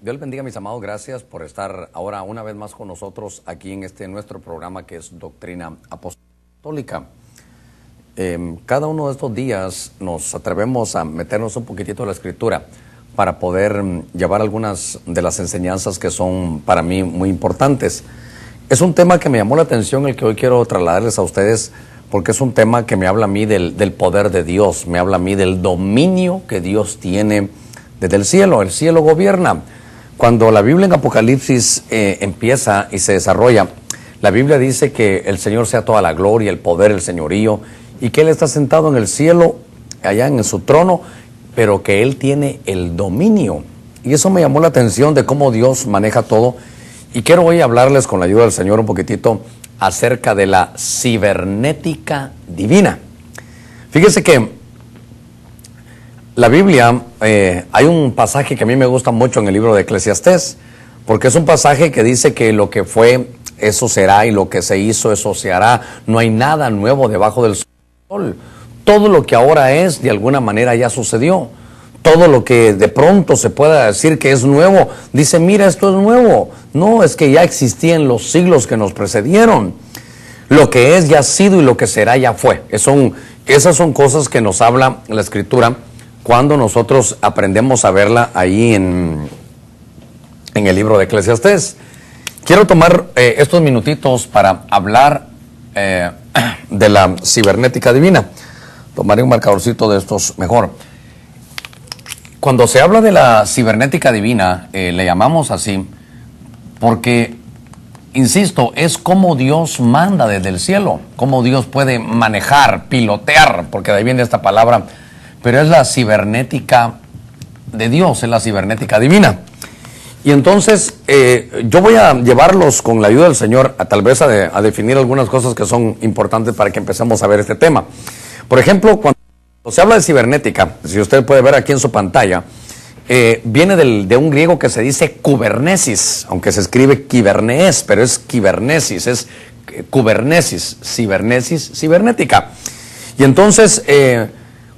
Dios les bendiga, mis amados. Gracias por estar ahora una vez más con nosotros aquí en nuestro programa que es Doctrina Apostólica. Cada uno de estos días nos atrevemos a meternos un poquitito a la Escritura para poder llevar algunas de las enseñanzas que son para mí muy importantes. Es un tema que me llamó la atención, el que hoy quiero trasladarles a ustedes, porque es un tema que me habla a mí del poder de Dios, me habla a mí del dominio que Dios tiene desde el cielo. El cielo gobierna. Cuando la Biblia en Apocalipsis empieza y se desarrolla, la Biblia dice que el Señor sea toda la gloria, el poder, el señorío, y que Él está sentado en el cielo, allá en su trono, pero que Él tiene el dominio. Y eso me llamó la atención de cómo Dios maneja todo. Y quiero hoy hablarles con la ayuda del Señor un poquitito acerca de la cibernética divina. Fíjese que la Biblia, hay un pasaje que a mí me gusta mucho en el libro de Eclesiastés, porque es un pasaje que dice que lo que fue, eso será, y lo que se hizo, eso se hará. No hay nada nuevo debajo del sol. Todo lo que ahora es, de alguna manera ya sucedió. Todo lo que de pronto se pueda decir que es nuevo, dice, mira, esto es nuevo. No, es que ya existía en los siglos que nos precedieron. Lo que es ya ha sido y lo que será ya fue. Esas son cosas que nos habla la Escritura cuando nosotros aprendemos a verla ahí en el libro de Eclesiastés. Quiero tomar estos minutitos para hablar de la cibernética divina. Tomaré un marcadorcito de estos mejor. Cuando se habla de la cibernética divina, le llamamos así porque, insisto, es como Dios manda desde el cielo, cómo Dios puede manejar, pilotear, porque de ahí viene esta palabra, pero es la cibernética de Dios, es la cibernética divina. Y entonces yo voy a llevarlos con la ayuda del Señor tal vez a definir algunas cosas que son importantes para que empecemos a ver este tema. Por ejemplo, cuando se habla de cibernética, si usted puede ver aquí en su pantalla, viene de un griego que se dice kubernesis, aunque se escribe kibernees, pero es kibernesis, es kubernesis, cibernética. Y entonces,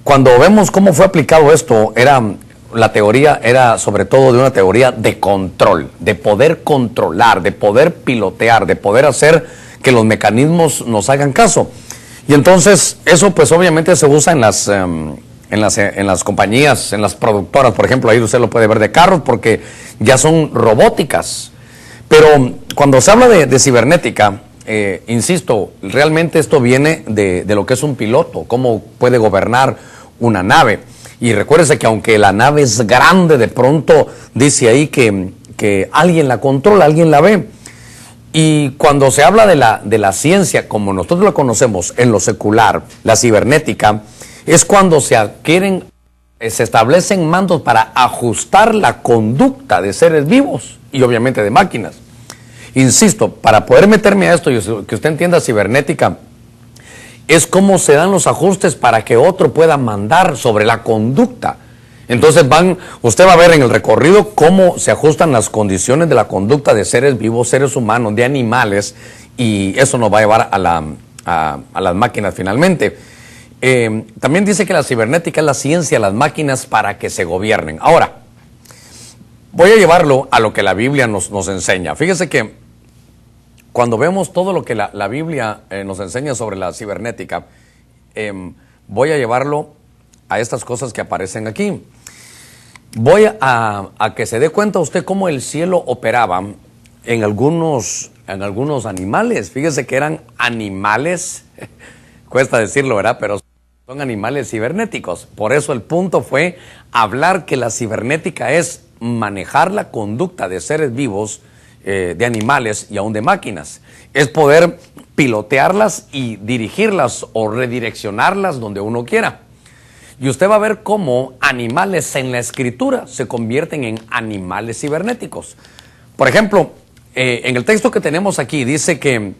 cuando vemos cómo fue aplicado esto, la teoría era sobre todo de una teoría de control, de poder controlar, de poder pilotear, de poder hacer que los mecanismos nos hagan caso. Y entonces eso pues obviamente se usa en las compañías, en las productoras, por ejemplo, ahí usted lo puede ver de carros porque ya son robóticas. Pero cuando se habla de cibernética, insisto, realmente esto viene de lo que es un piloto, cómo puede gobernar una nave. Y recuérdese que aunque la nave es grande, de pronto dice ahí que alguien la controla, alguien la ve. Y cuando se habla de la ciencia, como nosotros la conocemos en lo secular, la cibernética, es cuando se establecen mandos para ajustar la conducta de seres vivos y obviamente de máquinas. Insisto, para poder meterme a esto y que usted entienda cibernética, es cómo se dan los ajustes para que otro pueda mandar sobre la conducta. Entonces usted va a ver en el recorrido cómo se ajustan las condiciones de la conducta de seres vivos, seres humanos, de animales, y eso nos va a llevar a las máquinas finalmente. También dice que la cibernética es la ciencia de las máquinas para que se gobiernen. Ahora, voy a llevarlo a lo que la Biblia nos enseña. Fíjese que cuando vemos todo lo que la Biblia nos enseña sobre la cibernética, voy a llevarlo a estas cosas que aparecen aquí. Voy a que se dé cuenta usted cómo el cielo operaba en algunos animales. Fíjese que eran animales, cuesta decirlo, ¿verdad? Pero son animales cibernéticos. Por eso el punto fue hablar que la cibernética es manejar la conducta de seres vivos, de animales y aún de máquinas. Es poder pilotearlas y dirigirlas o redireccionarlas donde uno quiera. Y usted va a ver cómo animales en la Escritura se convierten en animales cibernéticos. Por ejemplo, en el texto que tenemos aquí dice que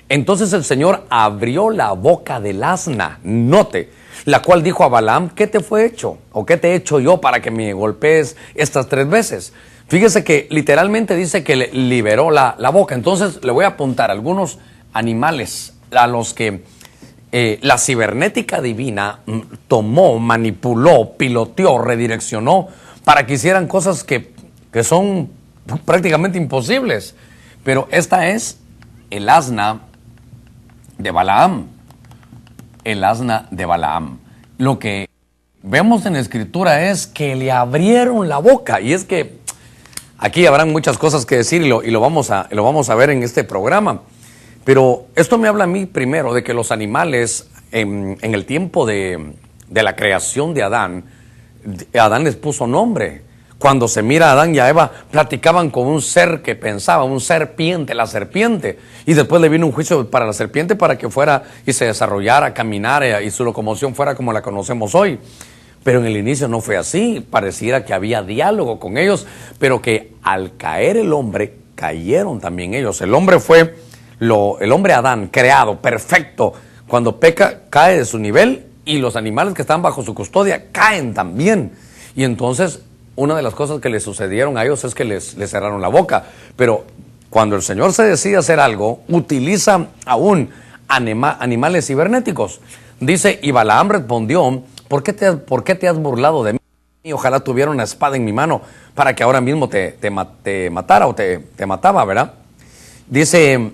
entonces el Señor abrió la boca del asna, note, la cual dijo a Balaam, ¿qué te fue hecho? ¿O qué te he hecho yo para que me golpees estas 3 veces? Fíjese que literalmente dice que le liberó la boca. Entonces le voy a apuntar algunos animales a los que la cibernética divina tomó, manipuló, piloteó, redireccionó para que hicieran cosas que que son prácticamente imposibles. Pero esta es el asna de Balaam. El asna de Balaam. Lo que vemos en la Escritura es que le abrieron la boca. Y es que aquí habrán muchas cosas que decir y lo vamos a ver en este programa. Pero esto me habla a mí primero de que los animales, en el tiempo de la creación de Adán les puso nombre. Cuando se mira a Adán y a Eva, platicaban con un ser que pensaba, un serpiente, la serpiente. Y después le vino un juicio para la serpiente para que fuera y se desarrollara, caminara y su locomoción fuera como la conocemos hoy. Pero en el inicio no fue así. Pareciera que había diálogo con ellos, pero que al caer el hombre, cayeron también ellos. El hombre fue, el hombre Adán, creado, perfecto. Cuando peca, cae de su nivel y los animales que están bajo su custodia caen también. Y entonces una de las cosas que les sucedieron a ellos es que les cerraron la boca. Pero cuando el Señor se decide hacer algo, utiliza aún animales cibernéticos. Dice, y Balaam respondió, ¿por qué te has burlado de mí? Ojalá tuviera una espada en mi mano para que ahora mismo te matara o te mataba, ¿verdad? Dice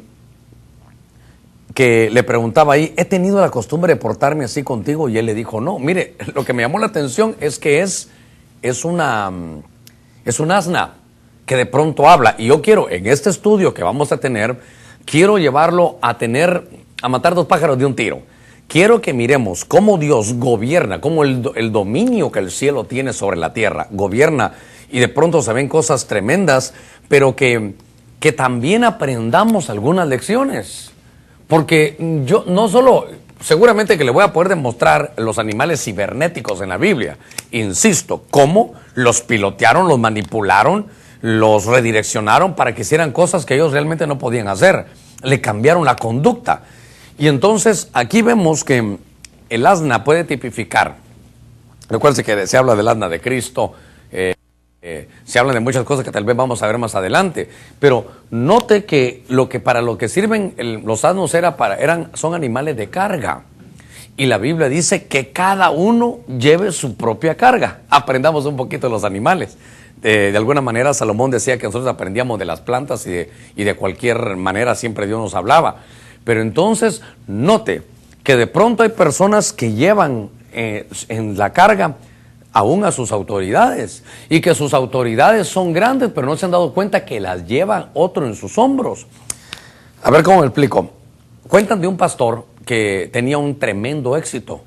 que le preguntaba ahí, ¿he tenido la costumbre de portarme así contigo? Y él le dijo, no. Mire, lo que me llamó la atención es que es un asna que de pronto habla. Y yo quiero, en este estudio que vamos a tener, quiero llevarlo a matar dos pájaros de un tiro. Quiero que miremos cómo Dios gobierna, cómo el dominio que el cielo tiene sobre la tierra gobierna, y de pronto se ven cosas tremendas, pero que también aprendamos algunas lecciones. Porque yo no solo, seguramente que le voy a poder demostrar los animales cibernéticos en la Biblia. Insisto, cómo los pilotearon, los manipularon, los redireccionaron para que hicieran cosas que ellos realmente no podían hacer. Le cambiaron la conducta. Y entonces aquí vemos que el asna puede tipificar. Recuerden que se habla del asna de Cristo, se habla de muchas cosas que tal vez vamos a ver más adelante. Pero note que para lo que sirven los asnos son animales de carga. Y la Biblia dice que cada uno lleve su propia carga. Aprendamos un poquito de los animales. De alguna manera Salomón decía que nosotros aprendíamos de las plantas y de cualquier manera siempre Dios nos hablaba. Pero entonces note que de pronto hay personas que llevan en la carga aún a sus autoridades, y que sus autoridades son grandes, pero no se han dado cuenta que las lleva otro en sus hombros. A ver cómo me explico. Cuentan de un pastor que tenía un tremendo éxito,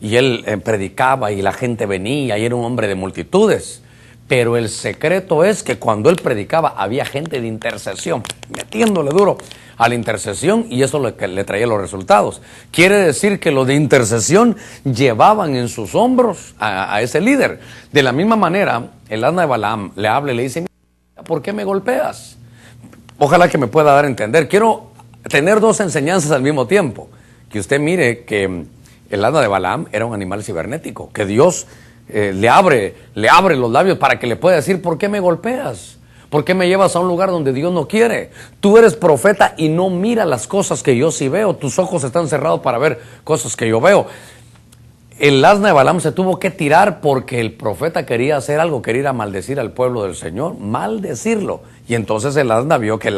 y él predicaba y la gente venía, y era un hombre de multitudes. Pero el secreto es que cuando él predicaba había gente de intercesión, metiéndole duro a la intercesión, y eso es lo que le traía los resultados. Quiere decir que los de intercesión llevaban en sus hombros a ese líder. De la misma manera, el asna de Balaam le habla y le dice, ¿por qué me golpeas? Ojalá que me pueda dar a entender. Quiero tener dos enseñanzas al mismo tiempo. Que usted mire que el asna de Balaam era un animal cibernético, que Dios le abre los labios para que le pueda decir, ¿por qué me golpeas? ¿Por qué me llevas a un lugar donde Dios no quiere? Tú eres profeta y no mira las cosas que yo sí veo. Tus ojos están cerrados para ver cosas que yo veo. El asna de Balaam se tuvo que tirar porque el profeta quería hacer algo, quería ir a maldecir al pueblo del Señor, maldecirlo. Y entonces el asna vio que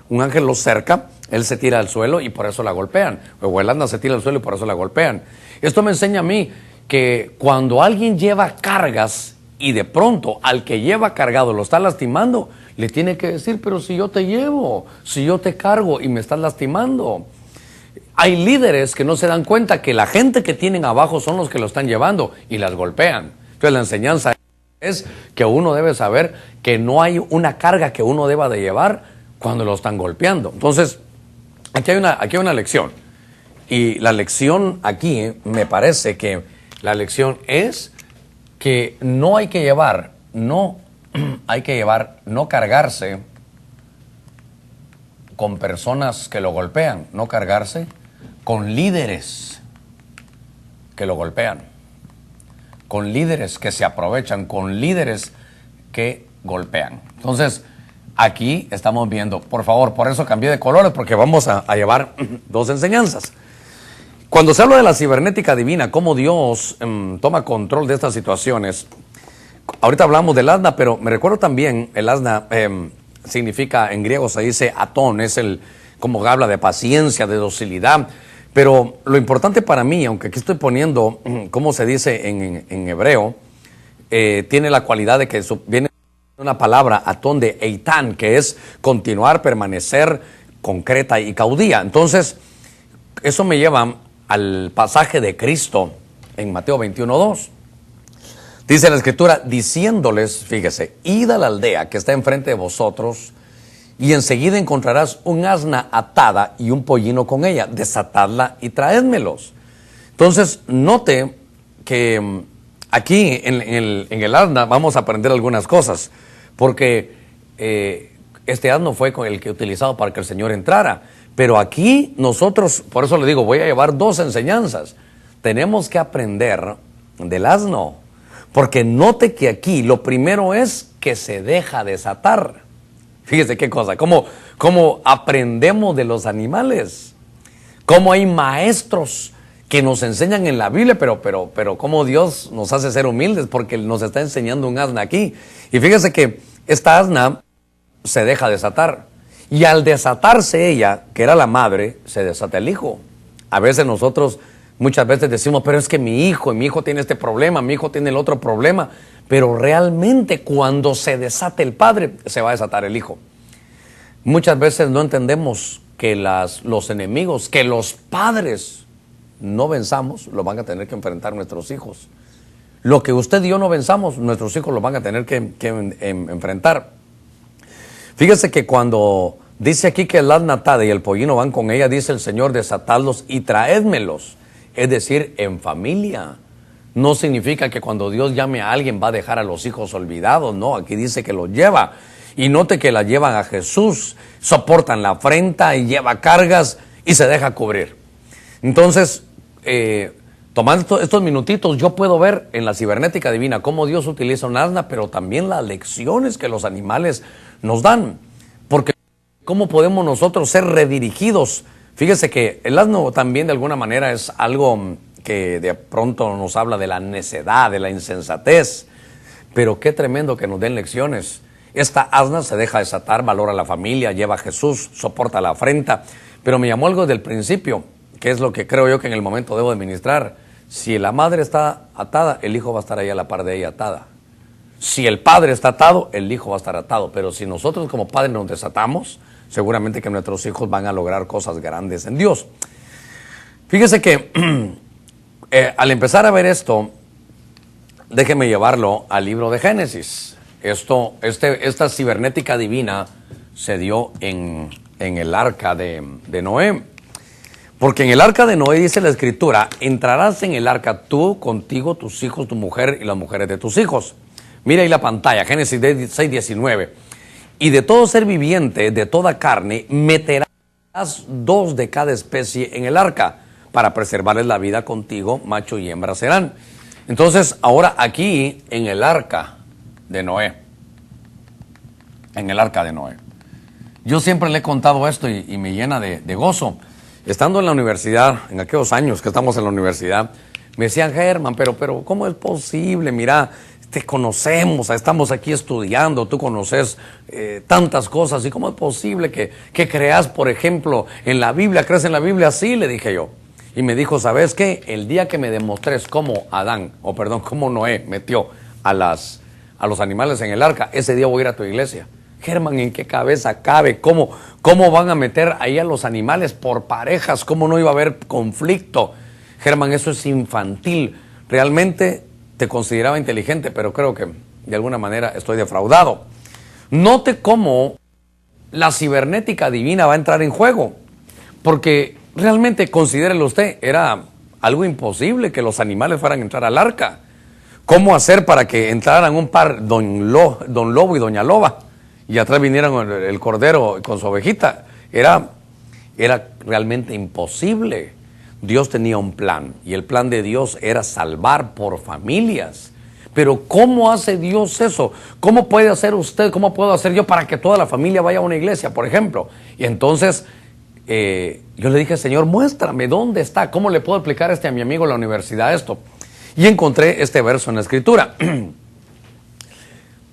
un ángel lo cerca, él se tira al suelo y por eso la golpean. O el asna se tira al suelo y por eso la golpean. Esto me enseña a mí que cuando alguien lleva cargas y de pronto al que lleva cargado lo está lastimando, le tiene que decir, pero si yo te llevo, si yo te cargo y me estás lastimando. Hay líderes que no se dan cuenta que la gente que tienen abajo son los que lo están llevando y las golpean. Entonces la enseñanza es que uno debe saber que no hay una carga que uno deba de llevar cuando lo están golpeando. Entonces, aquí hay una lección. Y la lección aquí, me parece que la lección es que no cargarse con personas que lo golpean, no cargarse con líderes que lo golpean, con líderes que se aprovechan, con líderes que golpean. Entonces, aquí estamos viendo, por favor, por eso cambié de colores, porque vamos a llevar dos enseñanzas. Cuando se habla de la cibernética divina, cómo Dios toma control de estas situaciones, ahorita hablamos del asna, pero me recuerdo también, el asna significa, en griego se dice atón, es como habla de paciencia, de docilidad. Pero lo importante para mí, aunque aquí estoy poniendo, cómo se dice en hebreo, tiene la cualidad de que viene una palabra, atón, de eitán, que es continuar, permanecer, concreta y caudía. Entonces, eso me lleva al pasaje de Cristo en Mateo 21:2. Dice la Escritura, diciéndoles, fíjese, id a la aldea que está enfrente de vosotros, y enseguida encontrarás un asna atada y un pollino con ella. Desatadla y traédmelos. Entonces, note que aquí en el asna vamos a aprender algunas cosas, porque este asno fue con el que utilizado para que el Señor entrara. Pero aquí nosotros, por eso le digo, voy a llevar dos enseñanzas. Tenemos que aprender del asno, porque note que aquí lo primero es que se deja desatar. Fíjese qué cosa, cómo aprendemos de los animales, cómo hay maestros que nos enseñan en la Biblia, pero cómo Dios nos hace ser humildes porque nos está enseñando un asna aquí. Y fíjese que esta asna se deja desatar, y al desatarse ella, que era la madre, se desata el hijo. A veces nosotros muchas veces decimos, pero es que mi hijo tiene este problema, mi hijo tiene el otro problema. Pero realmente cuando se desate el padre, se va a desatar el hijo. Muchas veces no entendemos que los enemigos, que los padres no venzamos, lo van a tener que enfrentar nuestros hijos. Lo que usted y yo no venzamos, nuestros hijos lo van a tener que enfrentar. Fíjese que cuando dice aquí que el asna atada y el pollino van con ella, dice el Señor, desatadlos y traédmelos. Es decir, en familia. No significa que cuando Dios llame a alguien va a dejar a los hijos olvidados, no, aquí dice que los lleva. Y note que la llevan a Jesús, soportan la afrenta y lleva cargas y se deja cubrir. Entonces, tomando estos minutitos, yo puedo ver en la cibernética divina cómo Dios utiliza un asna, pero también las lecciones que los animales nos dan. Porque cómo podemos nosotros ser redirigidos. Fíjese que el asno también de alguna manera es algo que de pronto nos habla de la necedad, de la insensatez, pero qué tremendo que nos den lecciones. Esta asna se deja desatar, valora a la familia, lleva a Jesús, soporta la afrenta, pero me llamó algo desde el principio, que es lo que creo yo que en el momento debo administrar. Si la madre está atada, el hijo va a estar ahí a la par de ella atada. Si el padre está atado, el hijo va a estar atado, pero si nosotros como padres nos desatamos, seguramente que nuestros hijos van a lograr cosas grandes en Dios. Fíjese que al empezar a ver esto, déjeme llevarlo al libro de Génesis. Esta cibernética divina se dio en el arca de Noé. Porque en el arca de Noé dice la Escritura, entrarás en el arca tú, contigo, tus hijos, tu mujer y las mujeres de tus hijos. Mira ahí la pantalla, Génesis 6:19. Y de todo ser viviente, de toda carne, meterás 2 de cada especie en el arca, para preservarles la vida contigo, macho y hembra serán. Entonces, ahora aquí, en el arca de Noé, yo siempre le he contado esto y me llena de gozo. Estando en la universidad, en aquellos años que estamos en la universidad, me decían, Germán, pero ¿cómo es posible? Mira, te conocemos, estamos aquí estudiando, tú conoces tantas cosas, ¿y cómo es posible que creas, por ejemplo, en la Biblia? ¿Crees en la Biblia? Sí, le dije yo. Y me dijo, ¿sabes qué? El día que me demostrés cómo cómo Noé metió a los animales en el arca, ese día voy a ir a tu iglesia. Germán, ¿en qué cabeza cabe? ¿Cómo van a meter ahí a los animales por parejas? ¿Cómo no iba a haber conflicto? Germán, eso es infantil. Realmente te consideraba inteligente, pero creo que de alguna manera estoy defraudado. Note cómo la cibernética divina va a entrar en juego, porque realmente, considérelo usted, era algo imposible que los animales fueran a entrar al arca. ¿Cómo hacer para que entraran un par, don Lobo y doña Loba, y atrás vinieran el cordero con su ovejita? Era realmente imposible. Dios tenía un plan, y el plan de Dios era salvar por familias. Pero ¿cómo hace Dios eso? ¿Cómo puede hacer usted, cómo puedo hacer yo para que toda la familia vaya a una iglesia, por ejemplo? Y entonces yo le dije, Señor, muéstrame dónde está, cómo le puedo explicar a mi amigo en la universidad esto. Y encontré este verso en la Escritura.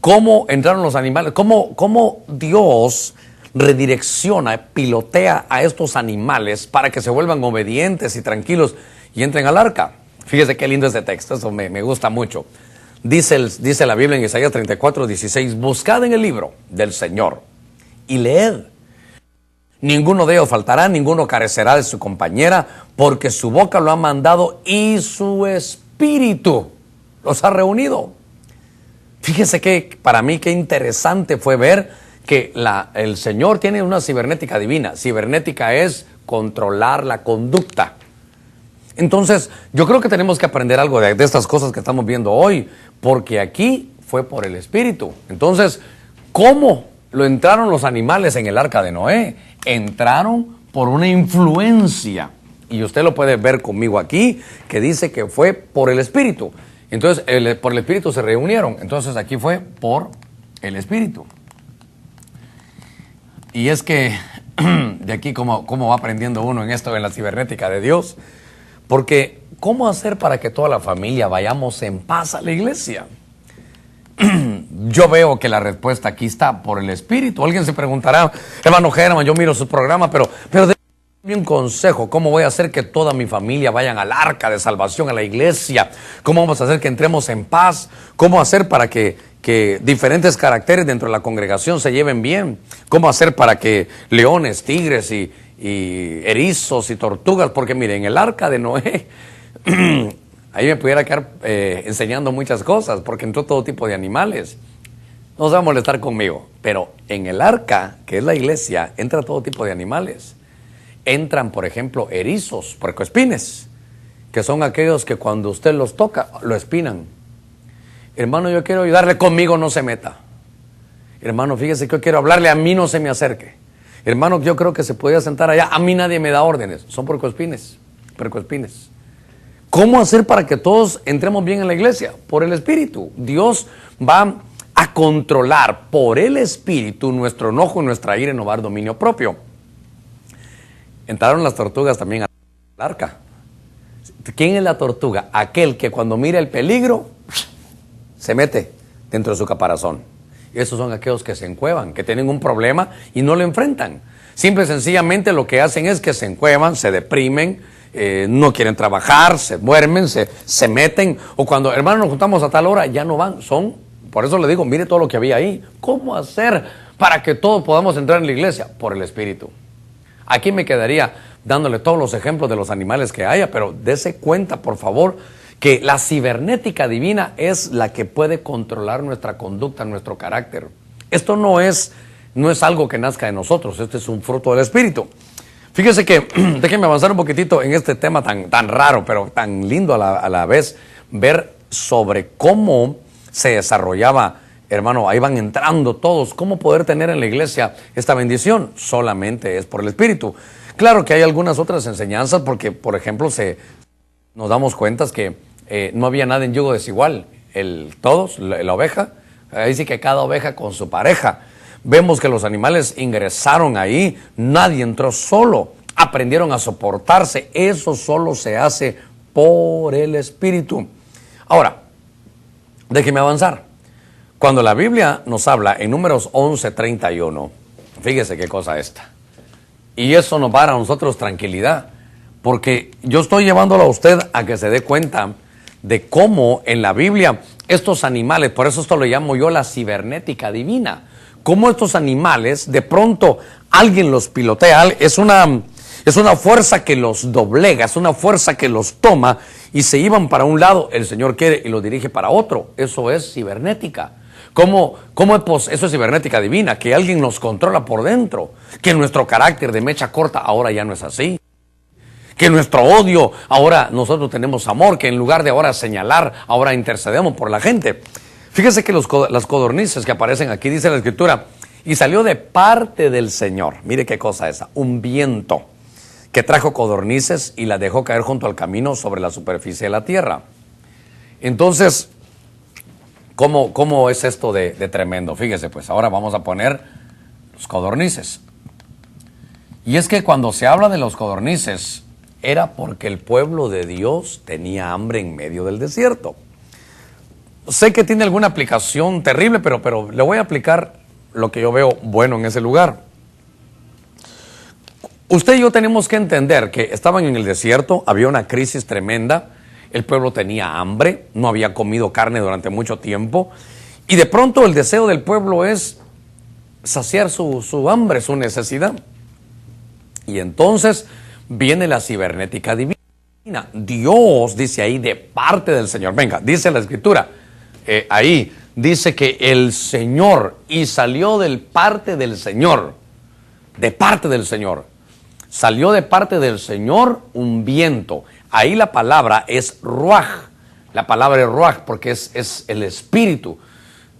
cómo entraron los animales, cómo Dios redirecciona, pilotea a estos animales para que se vuelvan obedientes y tranquilos y entren al arca. Fíjese qué lindo este texto, eso me gusta mucho. Dice la Biblia en Isaías 34:16, buscad en el libro del Señor y leed. Ninguno de ellos faltará, ninguno carecerá de su compañera, porque su boca lo ha mandado y su espíritu los ha reunido. Fíjese que para mí qué interesante fue ver que el Señor tiene una cibernética divina. Cibernética es controlar la conducta. Entonces, yo creo que tenemos que aprender algo de estas cosas que estamos viendo hoy, porque aquí fue por el Espíritu. Entonces, ¿cómo lo entraron los animales en el arca de Noé? Entraron por una influencia. Y usted lo puede ver conmigo aquí, que dice que fue por el Espíritu. Entonces, por el Espíritu se reunieron. Entonces, aquí fue por el Espíritu. Y es que, de aquí cómo va aprendiendo uno en esto, en la cibernética de Dios. Porque, ¿cómo hacer para que toda la familia vayamos en paz a la iglesia? Yo veo que la respuesta aquí está por el Espíritu. Alguien se preguntará, hermano Germán, yo miro su programa, pero déme un consejo. ¿Cómo voy a hacer que toda mi familia vayan al arca de salvación, a la iglesia? ¿Cómo vamos a hacer que entremos en paz? ¿Cómo hacer para que diferentes caracteres dentro de la congregación se lleven bien? ¿Cómo hacer para que leones, tigres y erizos y tortugas? Porque miren, el arca de Noé, ahí me pudiera quedar enseñando muchas cosas, porque entró todo tipo de animales. No se va a molestar conmigo, pero en el arca, que es la iglesia, entra todo tipo de animales. Entran, por ejemplo, erizos, puercoespines, que son aquellos que cuando usted los toca, lo espinan. Hermano, yo quiero ayudarle, conmigo no se meta. Hermano, fíjese que yo quiero hablarle, a mí no se me acerque. Hermano, yo creo que se podía sentar allá, a mí nadie me da órdenes. Son puercoespines. ¿Cómo hacer para que todos entremos bien en la iglesia? Por el Espíritu. Dios va a controlar por el Espíritu nuestro enojo y nuestra ira y nos va a dar dominio propio. Entraron las tortugas también al arca. ¿Quién es la tortuga? Aquel que cuando mira el peligro se mete dentro de su caparazón. Y esos son aquellos que se encuevan, que tienen un problema y no lo enfrentan. Simple y sencillamente lo que hacen es que se encuevan, se deprimen, no quieren trabajar, se duermen, se meten. O cuando, hermanos, nos juntamos a tal hora, ya no van. Por eso le digo, mire todo lo que había ahí. ¿Cómo hacer para que todos podamos entrar en la iglesia? Por el Espíritu. Aquí me quedaría dándole todos los ejemplos de los animales que haya, pero dese cuenta, por favor, que la cibernética divina es la que puede controlar nuestra conducta, nuestro carácter. Esto no es algo que nazca de nosotros, este es un fruto del Espíritu. Fíjese que, déjenme avanzar un poquitito en este tema tan raro, pero tan lindo a la vez, ver sobre cómo se desarrollaba. Hermano, ahí van entrando todos. ¿Cómo poder tener en la iglesia esta bendición? Solamente es por el Espíritu. Claro que hay algunas otras enseñanzas, porque, por ejemplo, nos damos cuenta que no había nada en yugo desigual. Todos, la oveja, ahí sí que cada oveja con su pareja. Vemos que los animales ingresaron ahí, nadie entró solo, aprendieron a soportarse. Eso solo se hace por el Espíritu. Ahora, déjeme avanzar. Cuando la Biblia nos habla en Números 11:31, fíjese qué cosa esta. Y eso nos va a dar a nosotros tranquilidad, porque yo estoy llevándolo a usted a que se dé cuenta de cómo en la Biblia estos animales, por eso esto lo llamo yo la cibernética divina, cómo estos animales de pronto alguien los pilotea, es una fuerza que los doblega, es una fuerza que los toma y se iban para un lado, el Señor quiere y los dirige para otro. Eso es cibernética. Eso es cibernética divina, que alguien nos controla por dentro, que nuestro carácter de mecha corta ahora ya no es así, que nuestro odio, ahora nosotros tenemos amor, que en lugar de ahora señalar, ahora intercedemos por la gente. Fíjese que las codornices que aparecen aquí, dice la Escritura, y salió de parte del Señor, mire qué cosa esa, un viento que trajo codornices y las dejó caer junto al camino sobre la superficie de la tierra. Entonces, ¿cómo es esto de tremendo? Fíjese, pues ahora vamos a poner los codornices. Y es que cuando se habla de los codornices, era porque el pueblo de Dios tenía hambre en medio del desierto. Entonces, ¿cómo es esto de tremendo? Fíjese, pues ahora vamos a poner los codornices. Y es que cuando se habla de los codornices, era porque el pueblo de Dios tenía hambre en medio del desierto. Entonces, ¿cómo es esto de tremendo? Fíjese, pues ahora vamos a poner los codornices. Y es que cuando se habla de los codornices, era porque el pueblo de Dios tenía hambre en medio del desierto. sé que tiene alguna aplicación terrible, pero le voy a aplicar lo que yo veo bueno en ese lugar. Usted y yo tenemos que entender que estaban en el desierto, había una crisis tremenda, el pueblo tenía hambre, no había comido carne durante mucho tiempo, y de pronto el deseo del pueblo es saciar su hambre, su necesidad. Y entonces viene la cibernética divina. Dios dice ahí de parte del Señor. Venga, dice la Escritura, ahí dice que el Señor, y salió del parte del Señor, de parte del Señor. Salió de parte del Señor un viento. Ahí la palabra es ruaj. La palabra es ruaj porque es el espíritu.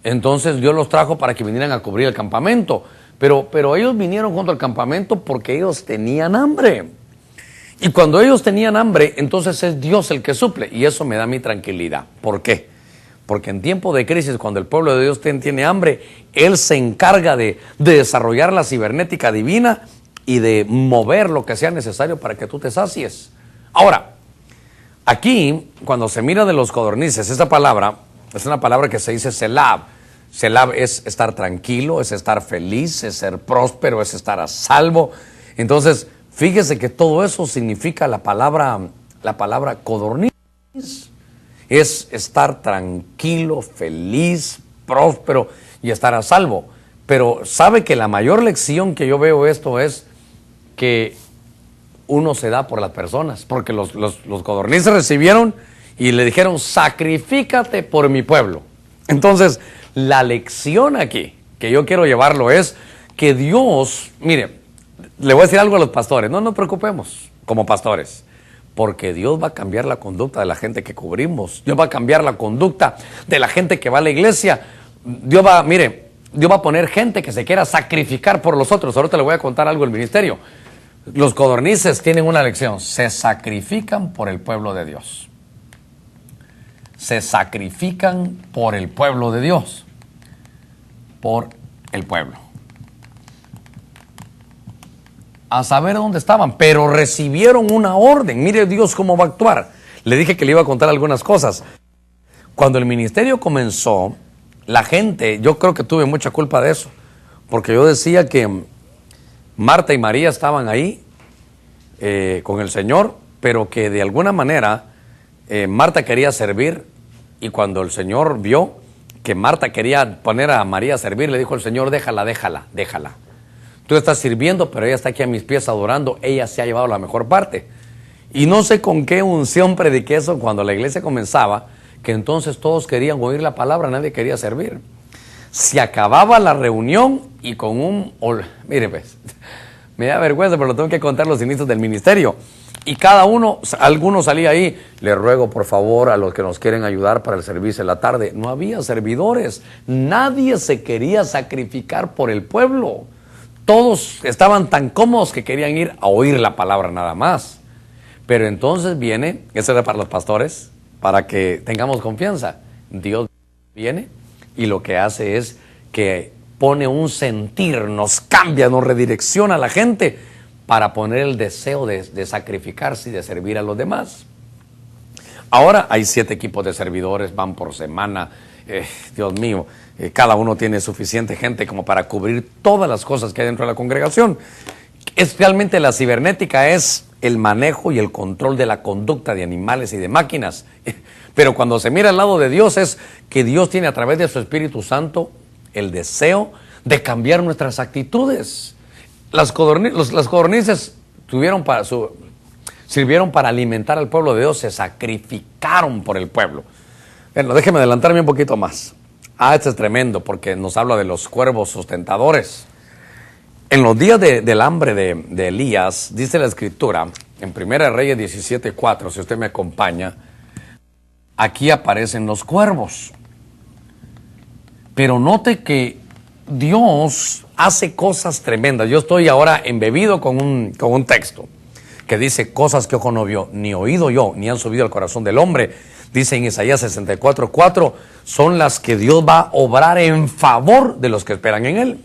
Entonces Dios los trajo para que vinieran a cubrir el campamento. Pero ellos vinieron junto al campamento porque ellos tenían hambre. Y cuando ellos tenían hambre, entonces es Dios el que suple. Y eso me da mi tranquilidad. ¿Por qué? Porque en tiempo de crisis, cuando el pueblo de Dios tiene hambre, Él se encarga de desarrollar la cibernética divina y de mover lo que sea necesario para que tú te sacies. Ahora, aquí, cuando se mira de los codornices, esta palabra es una palabra que se dice selab. Selab es estar tranquilo, es estar feliz, es ser próspero, es estar a salvo. Entonces, fíjese que todo eso significa la palabra codorniz. Es estar tranquilo, feliz, próspero y estar a salvo. Pero sabe que la mayor lección que yo veo esto es que uno se da por las personas, porque los codornices recibieron y le dijeron, sacrifícate por mi pueblo. Entonces, la lección aquí que yo quiero llevarlo es que Dios, mire, le voy a decir algo a los pastores, no nos preocupemos como pastores, porque Dios va a cambiar la conducta de la gente que cubrimos, Dios va a cambiar la conducta de la gente que va a la iglesia, Dios va a poner gente que se quiera sacrificar por los otros. Ahorita le voy a contar algo del ministerio. Los codornices tienen una lección, se sacrifican por el pueblo de Dios. Se sacrifican por el pueblo de Dios. Por el pueblo. A saber dónde estaban, pero recibieron una orden. Mire Dios cómo va a actuar. Le dije que le iba a contar algunas cosas. Cuando el ministerio comenzó, la gente, yo creo que tuve mucha culpa de eso, porque yo decía que Marta y María estaban ahí con el Señor, pero que de alguna manera Marta quería servir, y cuando el Señor vio que Marta quería poner a María a servir, le dijo el Señor, déjala. Tú estás sirviendo, pero ella está aquí a mis pies adorando, ella se ha llevado la mejor parte. Y no sé con qué unción prediqué eso cuando la iglesia comenzaba, que entonces todos querían oír la palabra, nadie quería servir. Se acababa la reunión y con mire pues, me da vergüenza, pero lo tengo que contar los inicios del ministerio. Y alguno salía ahí, le ruego por favor a los que nos quieren ayudar para el servicio de la tarde. No había servidores, nadie se quería sacrificar por el pueblo. Todos estaban tan cómodos que querían ir a oír la palabra nada más. Pero entonces viene, eso era para los pastores, para que tengamos confianza. Dios viene y lo que hace es que pone un sentir, nos cambia, nos redirecciona a la gente para poner el deseo de sacrificarse y de servir a los demás. Ahora hay 7 equipos de servidores, van por semana. Dios mío, cada uno tiene suficiente gente como para cubrir todas las cosas que hay dentro de la congregación. Realmente la cibernética es el manejo y el control de la conducta de animales y de máquinas. Pero cuando se mira al lado de Dios es que Dios tiene a través de su Espíritu Santo el deseo de cambiar nuestras actitudes. Las codornices sirvieron para alimentar al pueblo de Dios, se sacrificaron por el pueblo. Bueno, déjeme adelantarme un poquito más. Este es tremendo porque nos habla de los cuervos sustentadores. En los días del hambre de Elías, dice la Escritura, en 1 Reyes 17:4, si usted me acompaña, aquí aparecen los cuervos. Pero note que Dios hace cosas tremendas. Yo estoy ahora embebido con un texto que dice cosas que ojo no vio, ni oído yo, ni han subido al corazón del hombre. Dice en Isaías 64:4, son las que Dios va a obrar en favor de los que esperan en Él.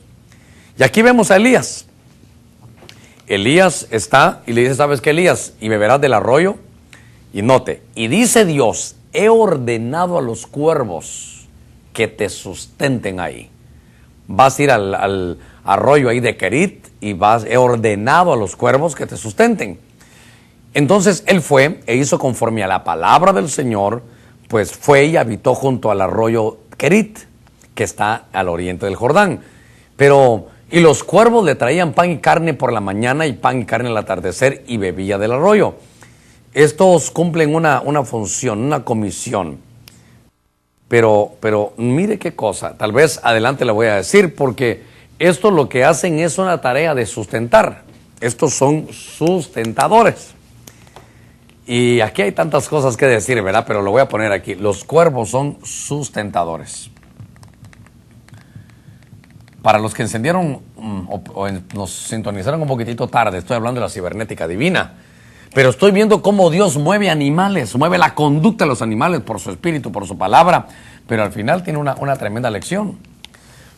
Y aquí vemos a Elías. Elías está y le dice, ¿sabes qué, Elías? Y beberás del arroyo. Y note, y dice Dios, he ordenado a los cuervos que te sustenten ahí. Vas a ir al arroyo ahí de Kerit y he ordenado a los cuervos que te sustenten. Entonces él fue e hizo conforme a la palabra del Señor, pues fue y habitó junto al arroyo Kerit, que está al oriente del Jordán. Y los cuervos le traían pan y carne por la mañana y pan y carne al atardecer, y bebía del arroyo. Estos cumplen una función, una comisión. Pero mire qué cosa, tal vez adelante le voy a decir, porque esto lo que hacen es una tarea de sustentar. Estos son sustentadores. Y aquí hay tantas cosas que decir, ¿verdad? Pero lo voy a poner aquí. Los cuervos son sustentadores. Para los que encendieron o nos sintonizaron un poquitito tarde, estoy hablando de la cibernética divina. Pero estoy viendo cómo Dios mueve animales, mueve la conducta de los animales por su espíritu, por su palabra. Pero al final tiene una tremenda lección.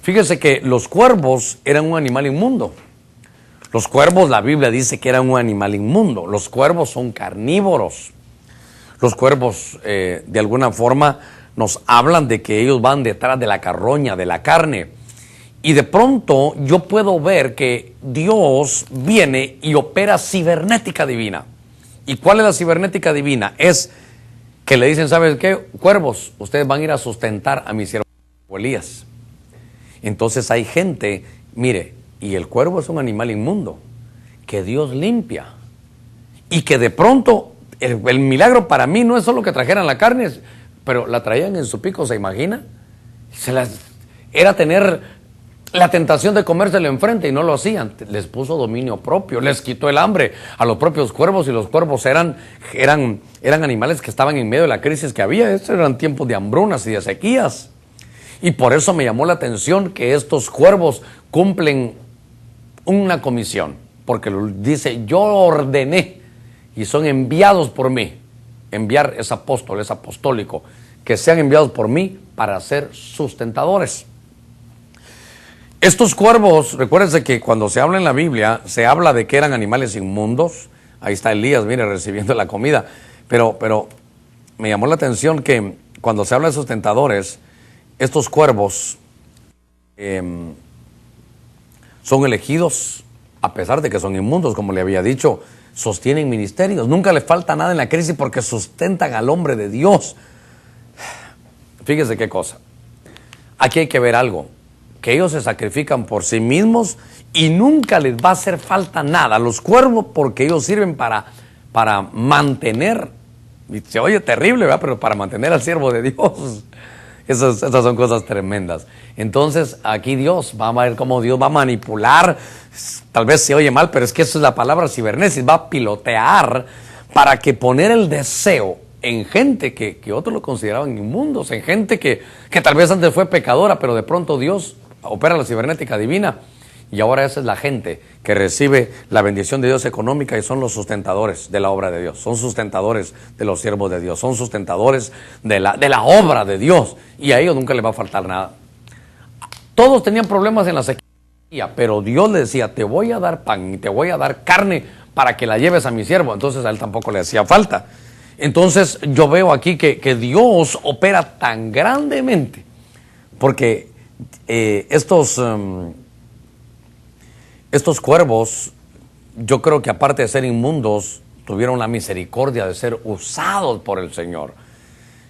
Fíjese que los cuervos eran un animal inmundo. Los cuervos, la Biblia dice que eran un animal inmundo. Los cuervos son carnívoros. Los cuervos, de alguna forma, nos hablan de que ellos van detrás de la carroña, de la carne. Y de pronto yo puedo ver que Dios viene y opera cibernética divina. ¿Y cuál es la cibernética divina? Es que le dicen, ¿sabes qué? Cuervos, ustedes van a ir a sustentar a mi siervo Elías. Entonces hay gente, mire, y el cuervo es un animal inmundo que Dios limpia. Y que de pronto, el milagro para mí no es solo que trajeran la carne, pero la traían en su pico, ¿se imagina? Era tener la tentación de comérselo enfrente y no lo hacían. Les puso dominio propio, les quitó el hambre a los propios cuervos, y los cuervos eran animales que estaban en medio de la crisis que había. Estos eran tiempos de hambrunas y de sequías. Y por eso me llamó la atención que estos cuervos cumplen una comisión, porque dice, yo ordené, y son enviados por mí. Enviar es apóstol, es apostólico, que sean enviados por mí para ser sustentadores. Estos cuervos, recuérdense que cuando se habla en la Biblia, se habla de que eran animales inmundos. Ahí está Elías, mire, recibiendo la comida. Pero me llamó la atención que cuando se habla de sustentadores, estos cuervos son elegidos, a pesar de que son inmundos, como le había dicho, sostienen ministerios. Nunca le falta nada en la crisis porque sustentan al hombre de Dios. Fíjese qué cosa. Aquí hay que ver algo. Que ellos se sacrifican por sí mismos y nunca les va a hacer falta nada a los cuervos, porque ellos sirven para mantener, y se oye terrible, ¿verdad? Pero para mantener al siervo de Dios. Esas son cosas tremendas. Entonces aquí Dios va a ver cómo Dios va a manipular, tal vez se oye mal, pero es que eso es la palabra cibernética, va a pilotear para que poner el deseo en gente que otros lo consideraban inmundos, en gente que tal vez antes fue pecadora, pero de pronto Dios opera la cibernética divina, y ahora esa es la gente que recibe la bendición de Dios económica, y son los sustentadores de la obra de Dios, son sustentadores de los siervos de Dios, son sustentadores de la obra de Dios, y a ellos nunca les va a faltar nada. Todos tenían problemas en la sequía, pero Dios les decía, te voy a dar pan y te voy a dar carne para que la lleves a mi siervo. Entonces a él tampoco le hacía falta. Entonces yo veo aquí que Dios opera tan grandemente, porque estos cuervos, yo creo que aparte de ser inmundos, tuvieron la misericordia de ser usados por el Señor.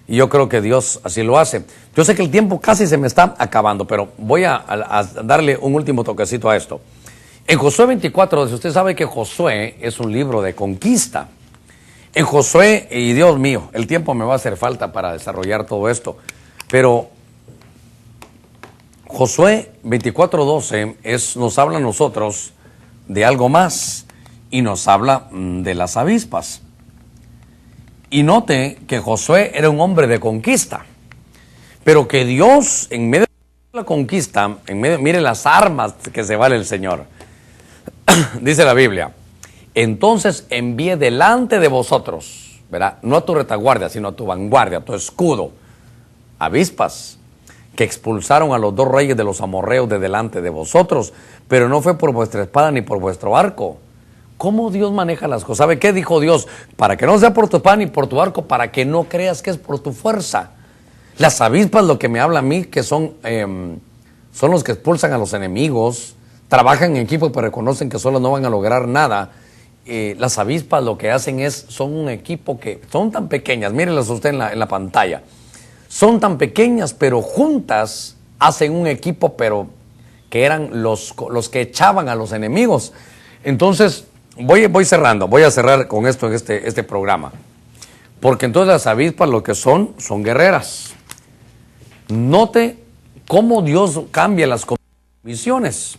Y yo creo que Dios así lo hace. Yo sé que el tiempo casi se me está acabando, pero voy a darle un último toquecito a esto. En Josué 24, si usted sabe que Josué es un libro de conquista. En Josué, y Dios mío, el tiempo me va a hacer falta para desarrollar todo esto, pero Josué 24:12 nos habla a nosotros de algo más, y nos habla de las avispas. Y note que Josué era un hombre de conquista, pero que Dios, en medio de la conquista, mire las armas que se vale el Señor. Dice la Biblia, entonces envié delante de vosotros, ¿verdad? No a tu retaguardia, sino a tu vanguardia, a tu escudo, avispas, que expulsaron a los 2 reyes de los amorreos de delante de vosotros, pero no fue por vuestra espada ni por vuestro arco. ¿Cómo Dios maneja las cosas? ¿Sabe qué dijo Dios? Para que no sea por tu pan ni por tu arco, para que no creas que es por tu fuerza. Las avispas, lo que me habla a mí, que son los que expulsan a los enemigos, trabajan en equipo pero reconocen que solo no van a lograr nada. Las avispas lo que hacen son un equipo que son tan pequeñas, mírenlas usted en la pantalla, son tan pequeñas pero juntas hacen un equipo, pero que eran los que echaban a los enemigos. Entonces, voy cerrando, voy a cerrar con esto en este programa, porque entonces las avispas lo que son guerreras. Note cómo Dios cambia las misiones.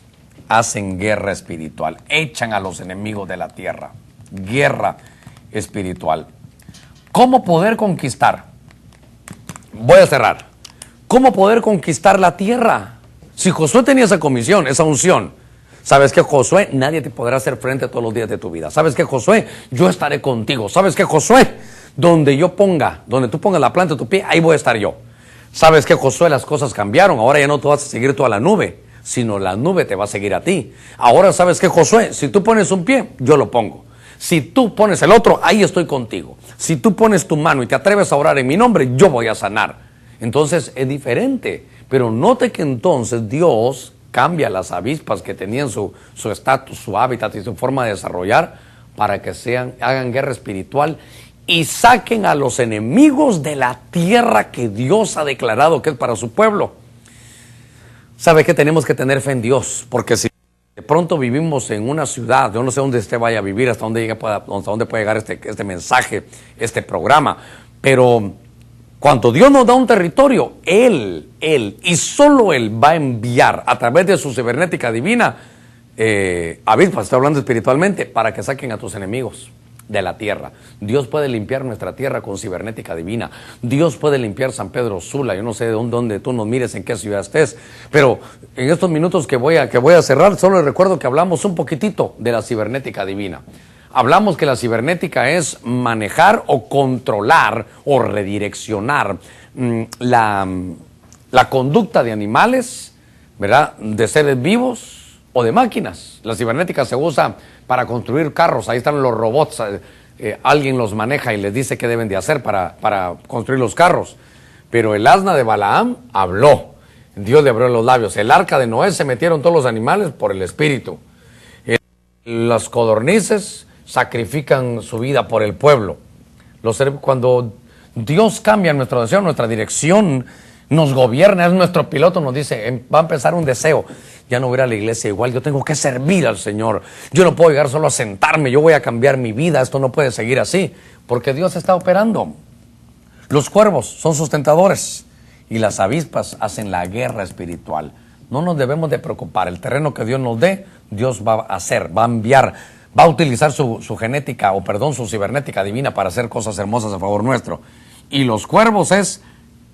Hacen guerra espiritual, echan a los enemigos de la tierra, guerra espiritual. ¿Cómo poder conquistar? Voy a cerrar. ¿Cómo poder conquistar la tierra? Si Josué tenía esa comisión, esa unción, ¿sabes qué, Josué? Nadie te podrá hacer frente todos los días de tu vida. ¿Sabes qué, Josué? Yo estaré contigo. ¿Sabes qué, Josué? Donde tú pongas la planta de tu pie, ahí voy a estar yo. ¿Sabes qué, Josué? Las cosas cambiaron. Ahora ya no tú vas a seguir toda la nube, sino la nube te va a seguir a ti. Ahora, ¿sabes qué, Josué? Si tú pones un pie, yo lo pongo. Si tú pones el otro, ahí estoy contigo. Si tú pones tu mano y te atreves a orar en mi nombre, yo voy a sanar. Entonces es diferente. Pero note que entonces Dios cambia las avispas que tenían su estatus, su hábitat y su forma de desarrollar para que hagan guerra espiritual y saquen a los enemigos de la tierra que Dios ha declarado que es para su pueblo. ¿Sabe que tenemos que tener fe en Dios? Porque si de pronto vivimos en una ciudad, yo no sé dónde usted vaya a vivir, hasta dónde puede llegar este mensaje, este programa, pero cuando Dios nos da un territorio, Él y solo Él va a enviar a través de su cibernética divina avispas, estoy hablando espiritualmente, para que saquen a tus enemigos de la tierra. Dios puede limpiar nuestra tierra con cibernética divina. Dios puede limpiar San Pedro Sula. Yo no sé de dónde tú nos mires, en qué ciudad estés, pero en estos minutos que voy a cerrar, solo les recuerdo que hablamos un poquitito de la cibernética divina. Hablamos que la cibernética es manejar o controlar o redireccionar la conducta de animales, ¿verdad?, de seres vivos o de máquinas. La cibernética se usa para construir carros, ahí están los robots, alguien los maneja y les dice qué deben de hacer para construir los carros. Pero el asna de Balaam habló, Dios le abrió los labios. El arca de Noé se metieron todos los animales por el espíritu. Las codornices sacrifican su vida por el pueblo. Cuando Dios cambia nuestra deseo, nuestra dirección, nos gobierna, es nuestro piloto, nos dice, va a empezar un deseo. Ya no voy a ir a la iglesia igual, yo tengo que servir al Señor. Yo no puedo llegar solo a sentarme, yo voy a cambiar mi vida, esto no puede seguir así, porque Dios está operando. Los cuervos son sustentadores y las avispas hacen la guerra espiritual. No nos debemos de preocupar, el terreno que Dios nos dé, Dios va a hacer, va a enviar, va a utilizar su cibernética divina para hacer cosas hermosas a favor nuestro. Y los cuervos es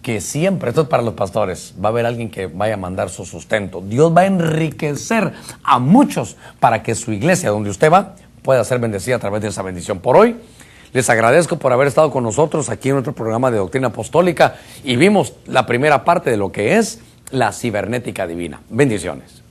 que siempre, esto es para los pastores, va a haber alguien que vaya a mandar su sustento. Dios va a enriquecer a muchos para que su iglesia, donde usted va, pueda ser bendecida a través de esa bendición. Por hoy, les agradezco por haber estado con nosotros aquí en nuestro programa de Doctrina Apostólica y vimos la primera parte de lo que es la cibernética divina. Bendiciones.